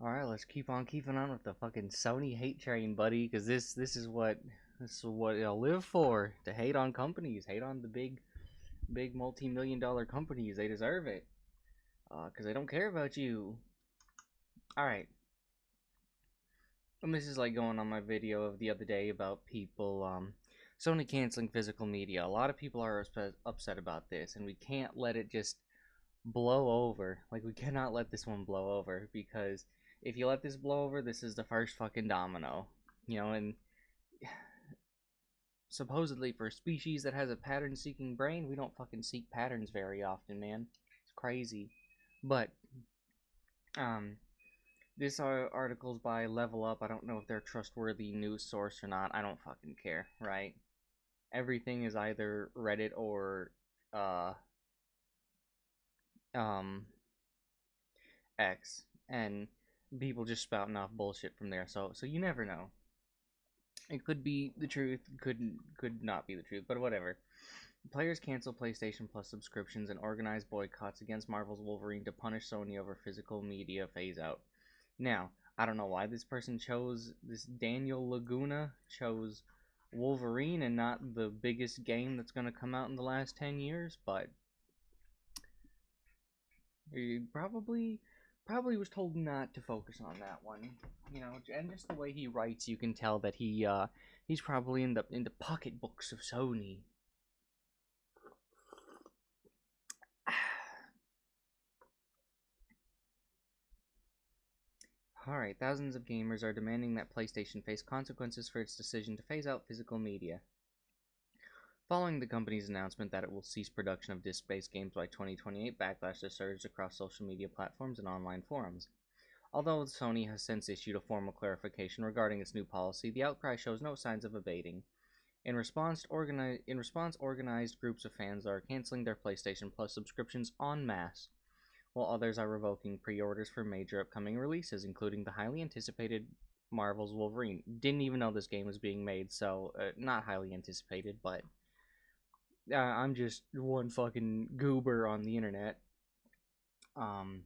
All right, let's keep on keeping on with the fucking Sony hate train, buddy. Because this is what I live for. To hate on companies, hate on the big multi-million-dollar companies. They deserve it. Because they don't care about you. All right. And this is like going on my video of the other day about people Sony canceling physical media. A lot of people are upset about this, and we can't let it just blow over. Like, we cannot let this one blow over, because if you let this blow over, this is the first fucking domino. And supposedly for a species that has a pattern-seeking brain, we don't fucking seek patterns very often, man. It's crazy. But, um, this article's by Level Up. I don't know if they're a trustworthy news source or not. I don't fucking care, right? Everything is either Reddit or, um, X, and people just spouting off bullshit from there. So you never know. It could be the truth, could not be the truth, but whatever. Players cancel PlayStation Plus subscriptions and organize boycotts against Marvel's Wolverine to punish Sony over physical media phase out. Now, I don't know why this Daniel Laguna chose Wolverine and not the biggest game that's going to come out in the last 10 years, but he probably was told not to focus on that one. And just the way he writes, you can tell that he's probably in the pocketbooks of Sony. Alright, thousands of gamers are demanding that PlayStation face consequences for its decision to phase out physical media. Following the company's announcement that it will cease production of disc-based games by 2028, backlash has surged across social media platforms and online forums. Although Sony has since issued a formal clarification regarding its new policy, the outcry shows no signs of abating. In response, organized groups of fans are canceling their PlayStation Plus subscriptions en masse, while others are revoking pre-orders for major upcoming releases, including the highly anticipated Marvel's Wolverine. Didn't even know this game was being made, so not highly anticipated, but I'm just one fucking goober on the internet. And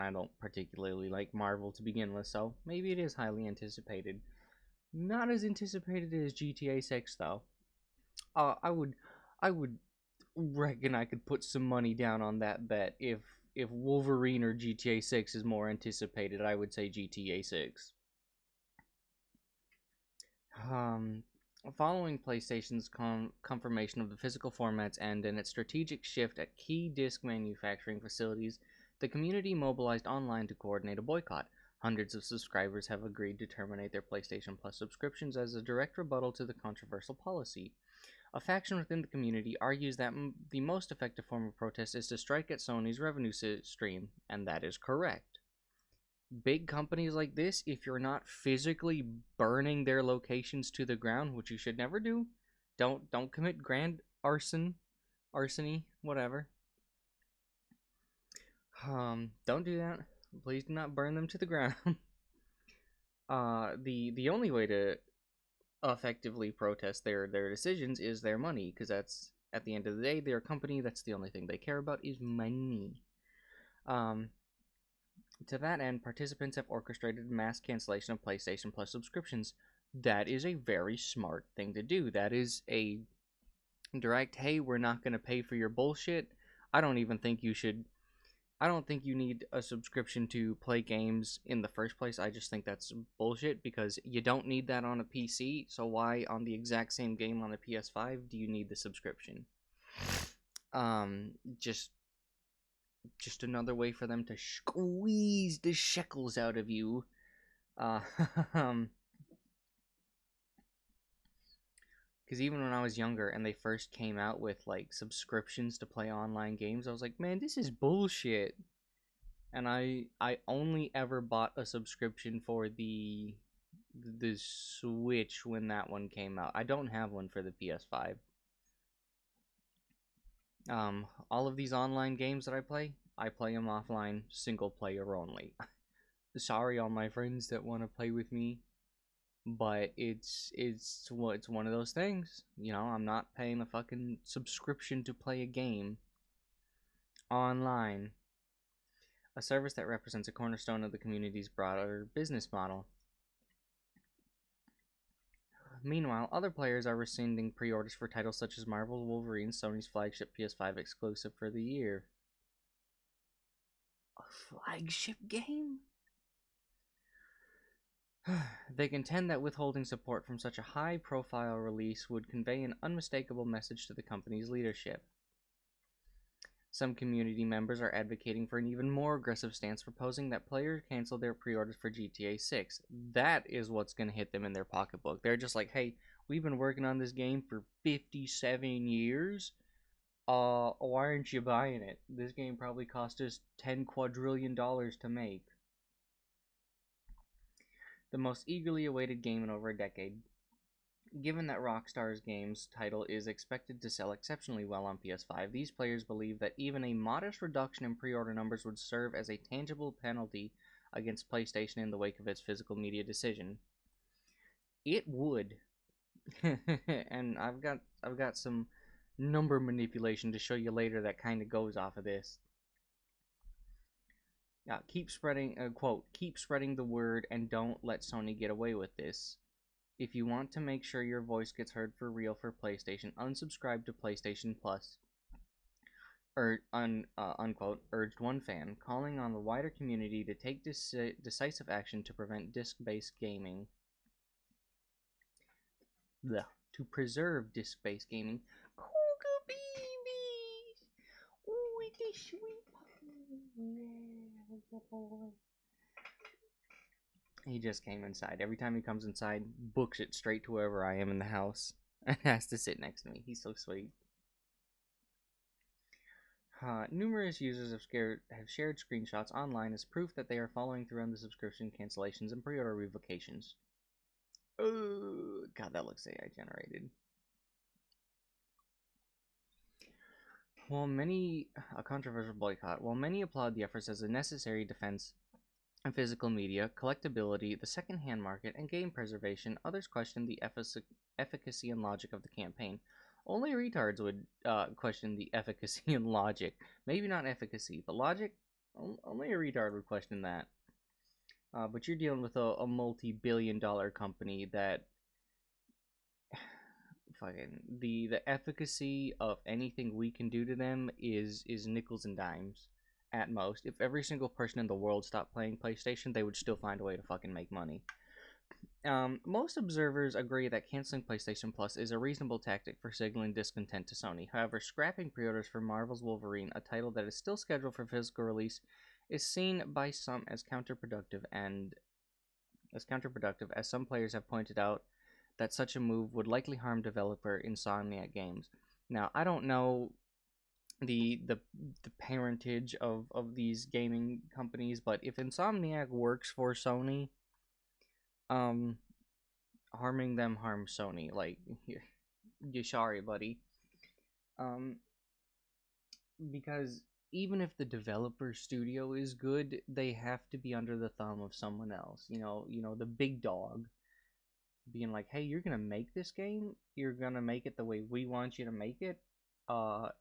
I don't particularly like Marvel to begin with, so maybe it is highly anticipated. Not as anticipated as GTA 6, though. I would reckon I could put some money down on that bet. If Wolverine or GTA 6 is more anticipated, I would say GTA 6. Following PlayStation's confirmation of the physical format's end and its strategic shift at key disc manufacturing facilities, the community mobilized online to coordinate a boycott. Hundreds of subscribers have agreed to terminate their PlayStation Plus subscriptions as a direct rebuttal to the controversial policy. A faction within the community argues that the most effective form of protest is to strike at Sony's revenue stream, and that is correct. Big companies like this, if you're not physically burning their locations to the ground, which you should never do, don't commit grand arsony, whatever. Don't do that. Please do not burn them to the ground. The only way to effectively protest their decisions is their money, because that's, at the end of the day, they're a company. That's the only thing they care about is money. To that end, participants have orchestrated mass cancellation of PlayStation Plus subscriptions. That is a very smart thing to do. That is a direct, hey, we're not going to pay for your bullshit. I don't think you need a subscription to play games in the first place. I just think that's bullshit, because you don't need that on a PC, so why on the exact same game on a PS5 do you need the subscription? Just another way for them to squeeze the shekels out of you. Because even when I was younger and they first came out with like subscriptions to play online games, I was like, man, this is bullshit. And I only ever bought a subscription for the Switch when that one came out. I don't have one for the PS5. All of these online games that I play them offline, single player only. Sorry, all my friends that want to play with me, but it's one of those things. I'm not paying a fucking subscription to play a game online. a service that represents a cornerstone of the community's broader business model. Meanwhile, other players are rescinding pre-orders for titles such as Marvel's Wolverine, Sony's flagship PS5 exclusive for the year. A flagship game? They contend that withholding support from such a high-profile release would convey an unmistakable message to the company's leadership. Some community members are advocating for an even more aggressive stance, proposing that players cancel their pre-orders for GTA 6. That is what's going to hit them in their pocketbook. They're just like, hey, we've been working on this game for 57 years. Why aren't you buying it? This game probably cost us $10 quadrillion to make. The most eagerly awaited game in over a decade. Given that Rockstar's game's title is expected to sell exceptionally well on PS5, these players believe that even a modest reduction in pre-order numbers would serve as a tangible penalty against PlayStation in the wake of its physical media decision. It would. And I've got some number manipulation to show you later that kind of goes off of this. Keep spreading, quote, keep spreading the word and don't let Sony get away with this. If you want to make sure your voice gets heard for real for PlayStation, unsubscribe to PlayStation Plus. Unquote, urged one fan, calling on the wider community to take decisive action to prevent disc-based gaming. To preserve disc-based gaming. Cougar babies! Oh, it is sweet. Yeah, boy. He just came inside. Every time he comes inside, books it straight to wherever I am in the house and has to sit next to me. He's so sweet. Numerous users have shared screenshots online as proof that they are following through on the subscription cancellations and pre-order revocations. Oh, God, that looks AI generated. A controversial boycott. While many applaud the efforts as a necessary defense of physical media, collectability, the second-hand market, and game preservation, others question the efficacy and logic of the campaign. Only retards would question the efficacy and logic. Maybe not efficacy, but logic? Only a retard would question that. But you're dealing with a multi-billion-dollar company that fucking the efficacy of anything we can do to them is nickels and dimes at most. If every single person in the world stopped playing PlayStation, they would still find a way to fucking make money. Most observers agree that canceling PlayStation Plus is a reasonable tactic for signaling discontent to Sony. However, scrapping pre-orders for Marvel's Wolverine, a title that is still scheduled for physical release, is seen by some as counterproductive, as some players have pointed out that such a move would likely harm developer Insomniac Games. Now, I don't know the parentage of these gaming companies, but if Insomniac works for Sony, harming them harms Sony. Like, you're sorry, buddy. Because even if the developer studio is good, they have to be under the thumb of someone else. You know, the big dog being like, hey, you're gonna make this game, you're gonna make it the way we want you to make it, a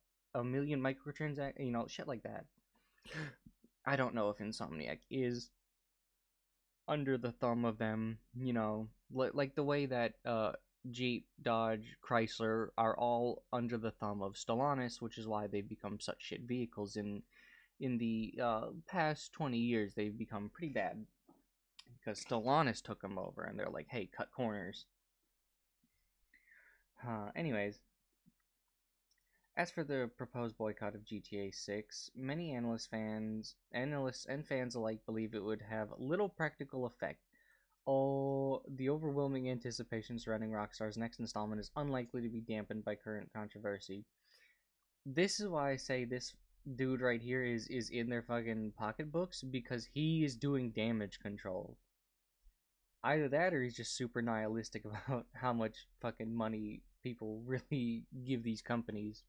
million microtransactions, shit like that. I don't know if Insomniac is under the thumb of them, like the way that Jeep, Dodge, Chrysler are all under the thumb of Stellantis, which is why they've become such shit vehicles. In the past 20 years, they've become pretty bad because Stellantis took them over, and they're like, hey, cut corners. Anyways, as for the proposed boycott of GTA 6, many analysts and fans alike believe it would have little practical effect. The overwhelming anticipation surrounding Rockstar's next installment is unlikely to be dampened by current controversy. This is why I say this dude right here is in their fucking pocketbooks, because he is doing damage control. Either that, or he's just super nihilistic about how much fucking money people really give these companies.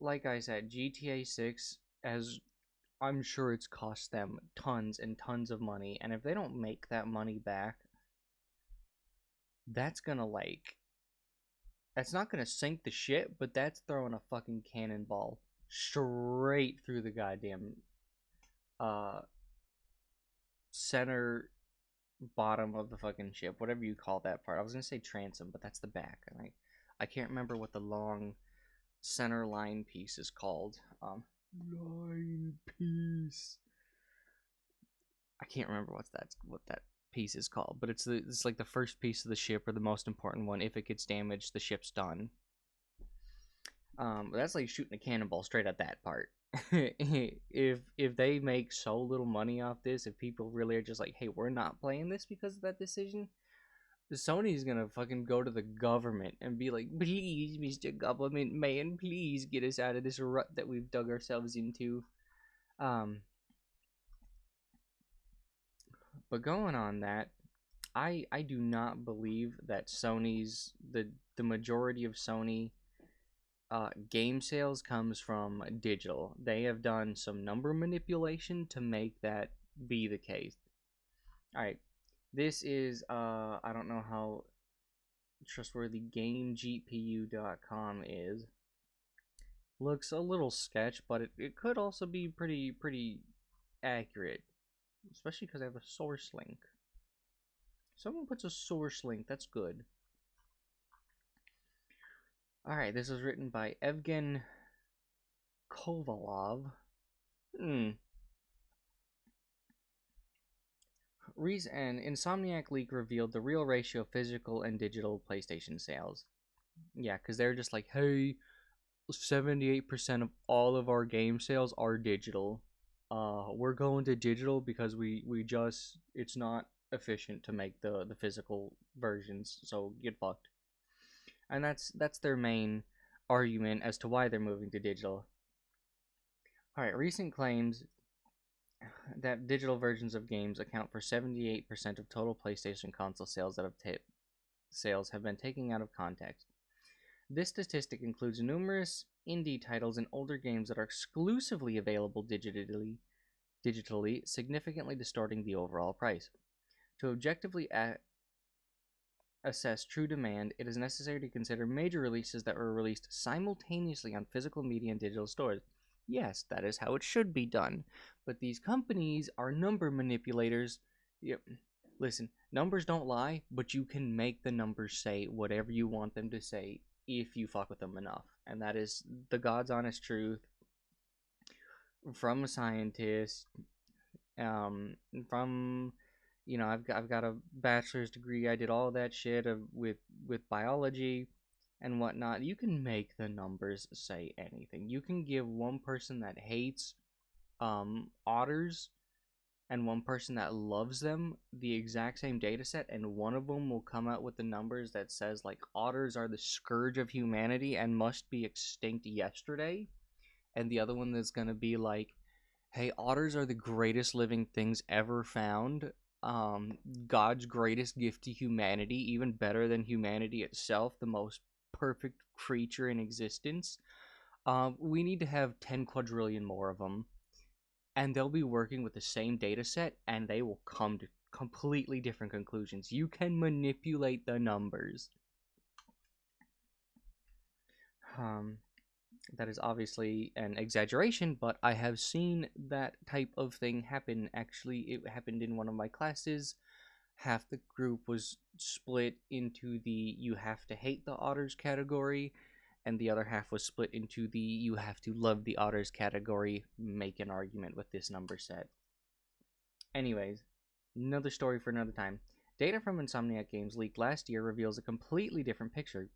Like I said, GTA 6, as I'm sure it's cost them tons and tons of money, and if they don't make that money back, that's not gonna sink the ship, but that's throwing a fucking cannonball straight through the goddamn uh center bottom of the fucking ship, whatever you call that part. I was gonna say transom, but that's the back. And I can't remember what the long center line piece is called. Line piece. I can't remember what that piece is called, but it's like the first piece of the ship, or the most important one. If it gets damaged, the ship's done. That's like shooting a cannonball straight at that part. If they make so little money off this, if people really are just like, hey, we're not playing this because of that decision, Sony's gonna fucking go to the government and be like, please, Mr. Government Man, please get us out of this rut that we've dug ourselves into. But going on that, I do not believe that Sony's the majority of Sony game sales comes from digital. They have done some number manipulation to make that be the case. All right, this is I don't know how trustworthy GameGPU.com is. Looks a little sketch, but it could also be pretty accurate, especially because I have a source link. Someone puts a source link, that's good. Alright, this was written by Evgen Kovalov. And Insomniac leak revealed the real ratio of physical and digital PlayStation sales. Yeah, because they're just like, hey, 78% of all of our game sales are digital. We're going to digital because we just, it's not efficient to make the physical versions, so get fucked. And that's their main argument as to why they're moving to digital. Alright, recent claims that digital versions of games account for 78% of total PlayStation console sales have been taken out of context. This statistic includes numerous indie titles and older games that are exclusively available digitally, significantly distorting the overall price. To objectively assess true demand, it is necessary to consider major releases that were released simultaneously on physical media and digital stores. Yes, that is how it should be done. But these companies are number manipulators. Yep. Listen, numbers don't lie, but you can make the numbers say whatever you want them to say if you fuck with them enough. And that is the God's honest truth from a scientist, from, you know, I've got a bachelor's degree. I did all that shit with biology and whatnot. You can make the numbers say anything. You can give one person that hates otters and one person that loves them the exact same data set, and one of them will come out with the numbers that says like otters are the scourge of humanity and must be extinct yesterday, and the other one that's gonna be like, hey, otters are the greatest living things ever found, God's greatest gift to humanity, even better than humanity itself, the most perfect creature in existence. We need to have 10 quadrillion more of them, and they'll be working with the same data set, and they will come to completely different conclusions. You can manipulate the numbers. That is obviously an exaggeration, but I have seen that type of thing happen. Actually, it happened in one of my classes. Half the group was split into the you have to hate the otters category, and the other half was split into the you have to love the otters category. Make an argument with this number set. Anyways, another story for another time. Data from Insomniac Games leaked last year reveals a completely different picture.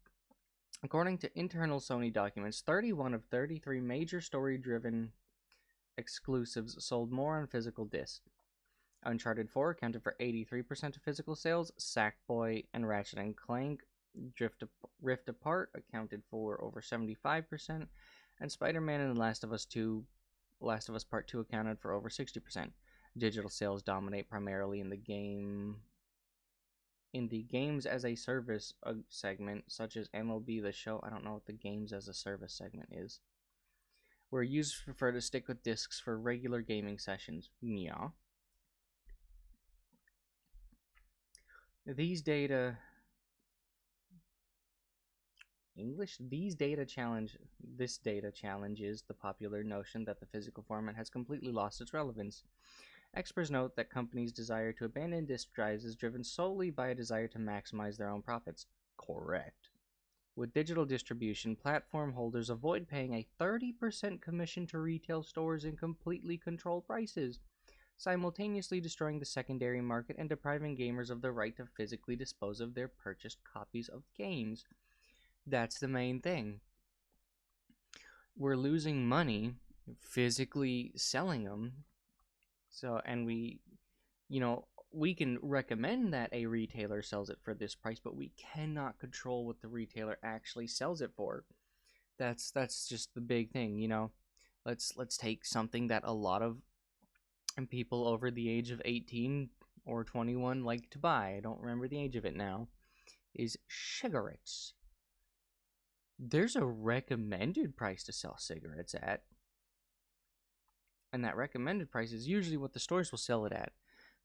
According to internal Sony documents, 31 of 33 major story-driven exclusives sold more on physical disc. Uncharted 4 accounted for 83% of physical sales, Sackboy and Ratchet & Clank Rift Apart accounted for over 75%, and Spider-Man and The Last of Us Part 2 accounted for over 60%. Digital sales dominate primarily in the games as a service segment, such as MLB The Show. I don't know what the games as a service segment is. Where users prefer to stick with discs for regular gaming sessions. Yeah. These data English. This data challenges the popular notion that the physical format has completely lost its relevance. Experts note that companies' desire to abandon disk drives is driven solely by a desire to maximize their own profits. Correct. With digital distribution, platform holders avoid paying a 30% commission to retail stores and completely control prices, simultaneously destroying the secondary market and depriving gamers of the right to physically dispose of their purchased copies of games. That's the main thing. We're losing money physically selling them. So, and we can recommend that a retailer sells it for this price, but we cannot control what the retailer actually sells it for. That's just the big thing. Let's take something that a lot of people over the age of 18 or 21 like to buy. I don't remember the age of it now. Is cigarettes. There's a recommended price to sell cigarettes at, and that recommended price is usually what the stores will sell it at.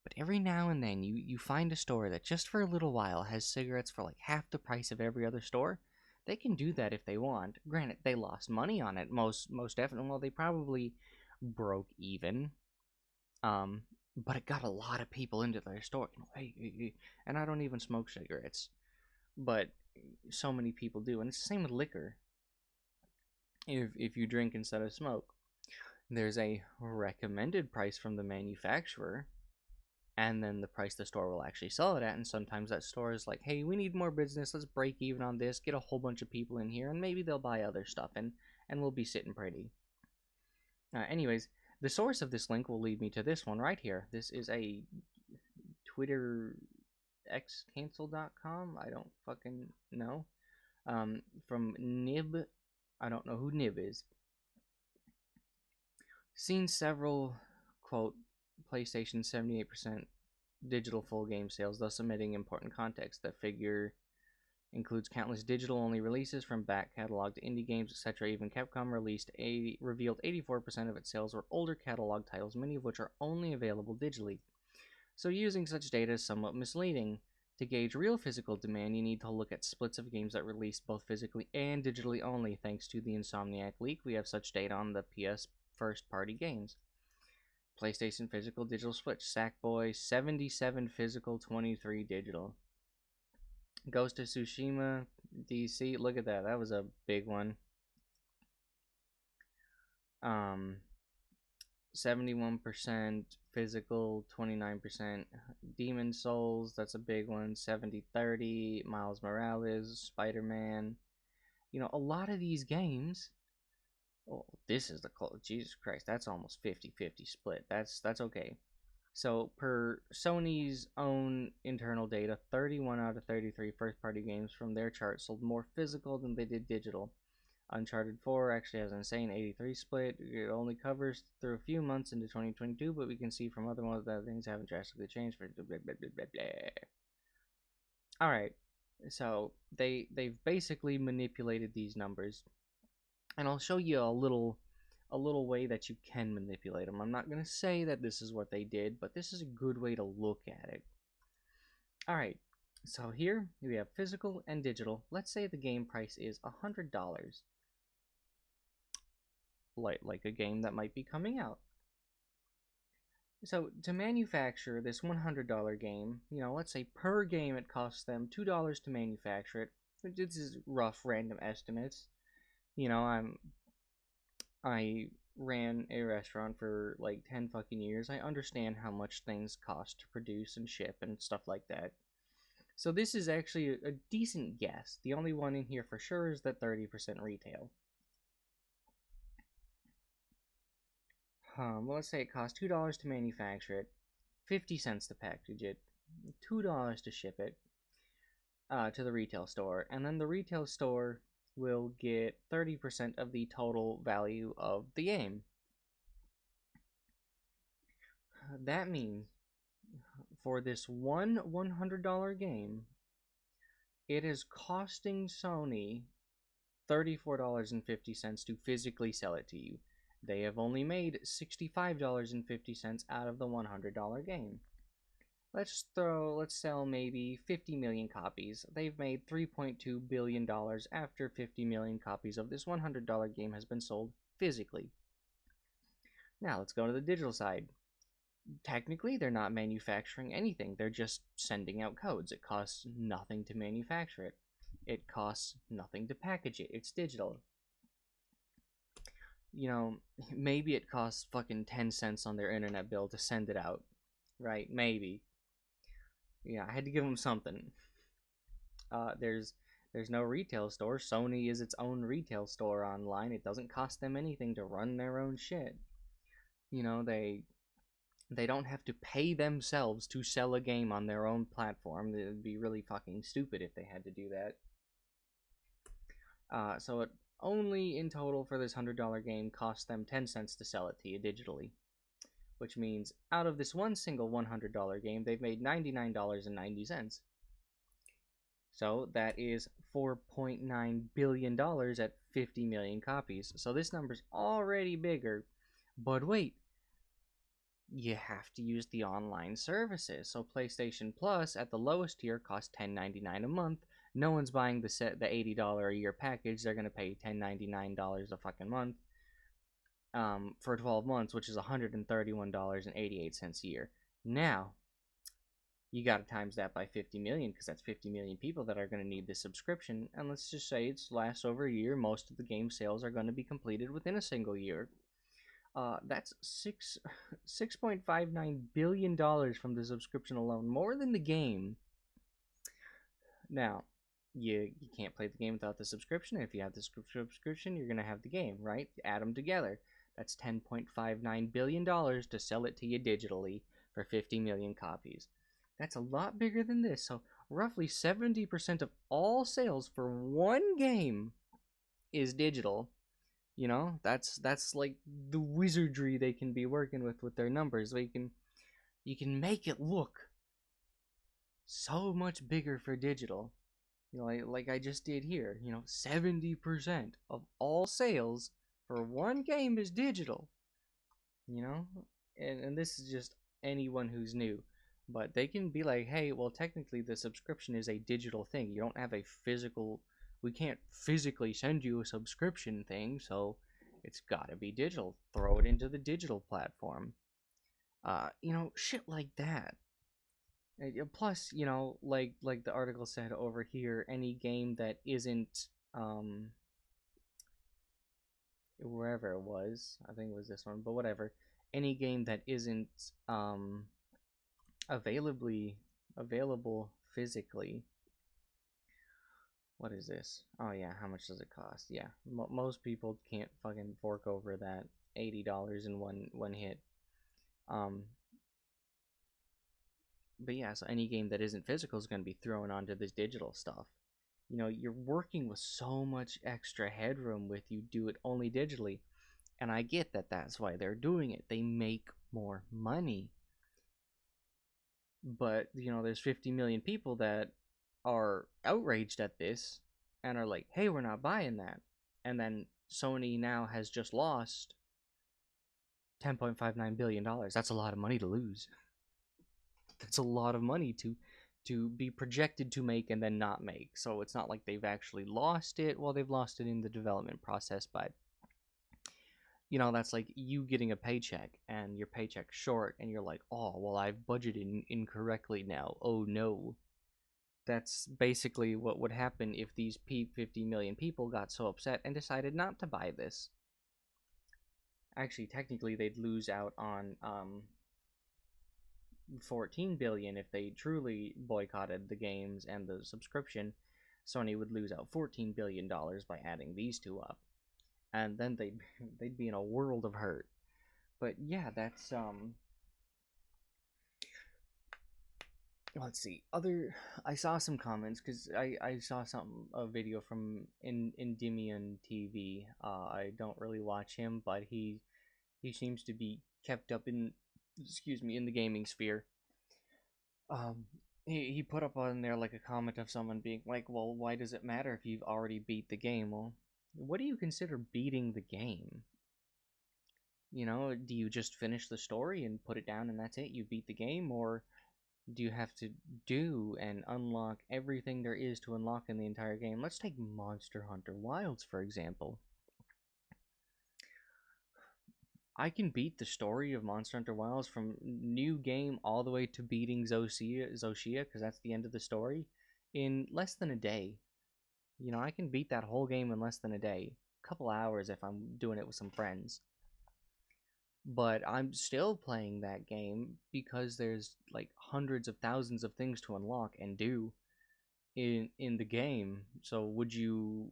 But every now and then you find a store that just for a little while has cigarettes for like half the price of every other store. They can do that if they want. Granted, they lost money on it, most definitely. Well, they probably broke even. But it got a lot of people into their store. Hey, and I don't even smoke cigarettes, but so many people do. And it's the same with liquor. If you drink instead of smoke, there's a recommended price from the manufacturer, and then the price the store will actually sell it at. And sometimes that store is like, hey, we need more business, let's break even on this, get a whole bunch of people in here, and maybe they'll buy other stuff, and we'll be sitting pretty. Anyways, the source of this link will lead me to this one right here. This is a Twitter xcancel.com. I don't fucking know. From Nib. I don't know who Nib is. Seen several, quote, PlayStation 78% digital full game sales, thus omitting important context. That figure includes countless digital-only releases from back catalog to indie games, etc. Even Capcom revealed 84% of its sales were older catalog titles, many of which are only available digitally. So using such data is somewhat misleading. To gauge real physical demand, you need to look at splits of games that released both physically and digitally only. Thanks to the Insomniac leak, we have such data on the PS first-party games. PlayStation physical digital split. Sackboy 77 physical, 23 digital. Ghost of Tsushima DC. Look at that. That was a big one. 71% physical, 29%. Demon Souls, that's a big one. 70-30. Miles Morales, Spider-Man. A lot of these games. Oh, this is the close. Jesus Christ, that's almost 50-50 split. That's okay. So, per Sony's own internal data, 31 out of 33 first-party games from their chart sold more physical than they did digital. Uncharted 4 actually has an insane 83 split. It only covers through a few months into 2022, but we can see from other ones that things haven't drastically changed for blah, blah, blah, blah, blah. Alright, so they've basically manipulated these numbers, and I'll show you a little way that you can manipulate them. I'm not going to say that this is what they did, but this is a good way to look at it. Alright, so here we have physical and digital. Let's say the game price is $100. Like a game that might be coming out. So to manufacture this $100 game, let's say per game it costs them $2 to manufacture it. This is rough random estimates. I ran a restaurant for like 10 fucking years. I understand how much things cost to produce and ship and stuff like that. So this is actually a decent guess. The only one in here for sure is that 30% retail. Well, let's say it costs $2 to manufacture it, 50 cents to package it, $2 to ship it to the retail store, and then the retail store will get 30% of the total value of the game. That means for this one $100 game, it is costing Sony $34.50 to physically sell it to you. They have only made $65.50 out of the $100 game. Let's sell maybe 50 million copies. They've made $3.2 billion after 50 million copies of this $100 game has been sold physically. Now let's go to the digital side. Technically, they're not manufacturing anything. They're just sending out codes. It costs nothing to manufacture it. It costs nothing to package it. It's digital. You know, maybe it costs fucking 10 cents on their internet bill to send it out. Right? Maybe. Yeah, I had to give them something. There's no retail store. Sony is its own retail store online. It doesn't cost them anything to run their own shit. You know, they don't have to pay themselves to sell a game on their own platform. It would be really fucking stupid if they had to do that. So it only in total for this $100 game cost them 10 cents to sell it to you digitally. Which means out of this one single $100 game, they've made $99.90. So that is $4.9 billion at 50 million copies. So this number's already bigger. But wait, you have to use the online services. So PlayStation Plus at the lowest tier costs $10.99 a month. No one's buying the $80 a year package. They're gonna pay $10.99 a fucking month for 12 months, which is $131.88 a year. Now, you gotta times that by 50 million, because that's 50 million people that are gonna need this subscription. And let's just say it lasts over a year. Most of the game sales are gonna be completed within a single year. That's $6.59 billion from the subscription alone, more than the game. Now, you can't play the game without the subscription. If you have the subscription, you're gonna have the game, right? Add them together. That's $10.59 billion to sell it to you digitally for 50 million copies. That's a lot bigger than this. So roughly 70% of all sales for one game is digital. You know, that's like the wizardry they can be working with their numbers. You can make it look so much bigger for digital. You know, like I just did here. You know, 70% of all sales for one game is digital. You know, and this is just anyone who's new. But they can be like, hey, well, technically the subscription is a digital thing. You don't have a physical. We can't physically send you a subscription thing, so it's gotta be digital. Throw it into the digital platform. You know, shit like that. Plus, you know, like the article said over here, any game that isn't wherever it was, I think it was this one, but whatever. Any game that isn't available physically. What is this? Oh yeah, how much does it cost? Yeah, most people can't fucking fork over that $80 in one hit. But yeah, so any game that isn't physical is going to be thrown onto this digital stuff. You know, you're working with so much extra headroom with you do it only digitally. And I get that that's why they're doing it. They make more money. But, you know, there's 50 million people that are outraged at this and are like, hey, we're not buying that. And then Sony now has just lost $10.59 billion. That's a lot of money to lose. That's a lot of money to be projected to make and then not make. So it's not like they've actually lost it. Well, they've lost it in the development process, but you know, that's like you getting a paycheck and your paycheck's short and you're like, oh, well, I've budgeted incorrectly now. Oh no. That's basically what would happen if these 50 million people got so upset and decided not to buy this. Actually, technically, they'd lose out on 14 billion if they truly boycotted the games and the subscription. Sony would lose out $14 billion by adding these two up, and then they'd be in a world of hurt. But yeah, that's let's see. I saw some comments because I saw a video from Endymion TV. I don't really watch him, but he seems to be kept up in in the gaming sphere. He put up on there like a comment of someone being like, well, why does it matter if you've already beat the game? Well, what do you consider beating the game? You know, do you just finish the story and put it down and that's it? You beat the game, or do you have to do and unlock everything there is to unlock in the entire game? Let's take Monster Hunter Wilds, for example. I can beat the story of Monster Hunter Wilds from new game all the way to beating Zoshia, because that's the end of the story, in less than a day. You know, I can beat that whole game in less than a day. A couple hours if I'm doing it with some friends. But I'm still playing that game because there's like hundreds of thousands of things to unlock and do in the game. So would you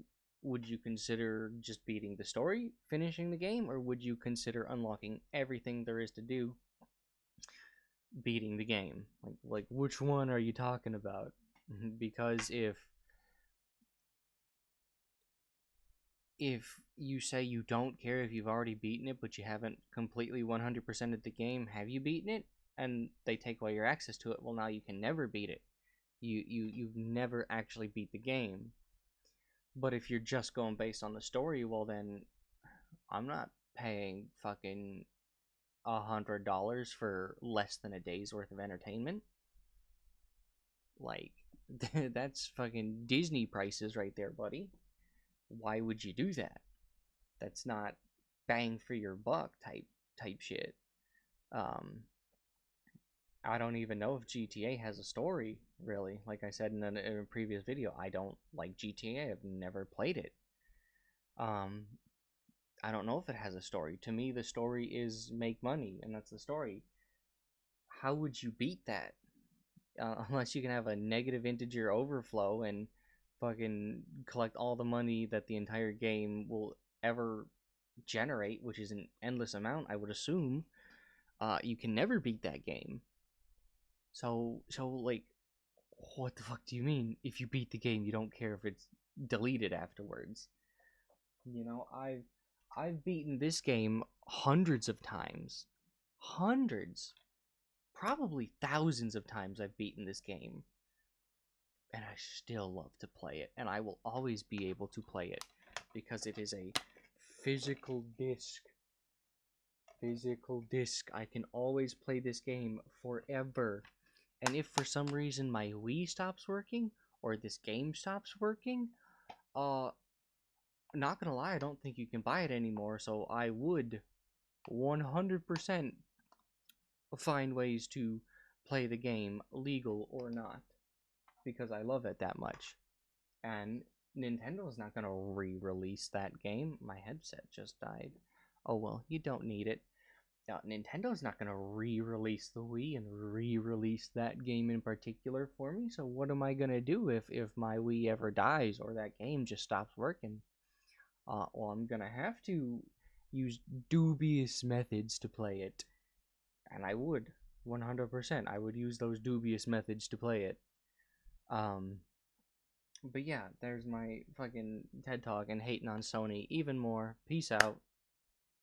consider just beating the story, finishing the game, or would you consider unlocking everything there is to do, beating the game? Like which one are you talking about? Because if you say you don't care if you've already beaten it, but you haven't completely 100%ed the game, have you beaten it? And they take away your access to it. Well, now you can never beat it. You've never actually beat the game. But if you're just going based on the story, well then I'm not paying fucking $100 for less than a day's worth of entertainment. Like that's fucking Disney prices right there, buddy. Why would you do that? That's not bang for your buck type shit. Um, I don't even know if GTA has a story, really. Like I said in a previous video, I don't like GTA. I've never played it. Um, I don't know if it has a story. To me, the story is make money, and that's the story. How would you beat that? Unless you can have a negative integer overflow and fucking collect all the money that the entire game will ever generate, which is an endless amount, I would assume. You can never beat that game. So like, what the fuck do you mean? If you beat the game, you don't care if it's deleted afterwards? You know, I've beaten this game hundreds of times, hundreds, probably thousands of times. I've beaten this game, and I still love to play it, and I will always be able to play it because it is a physical disc. Physical disc. I can always play this game forever. And if for some reason my Wii stops working or this game stops working, not gonna lie, I don't think you can buy it anymore. So I would 100% find ways to play the game, legal or not, because I love it that much. And Nintendo's not gonna re-release that game. My headset just died. Oh well, you don't need it. Nintendo's not gonna re-release the Wii and re-release that game in particular for me. So what am I gonna do if my Wii ever dies or that game just stops working? Well, I'm gonna have to use dubious methods to play it, and I would 100%. I would use those dubious methods to play it. But yeah, there's my fucking TED Talk and hating on Sony even more. Peace out.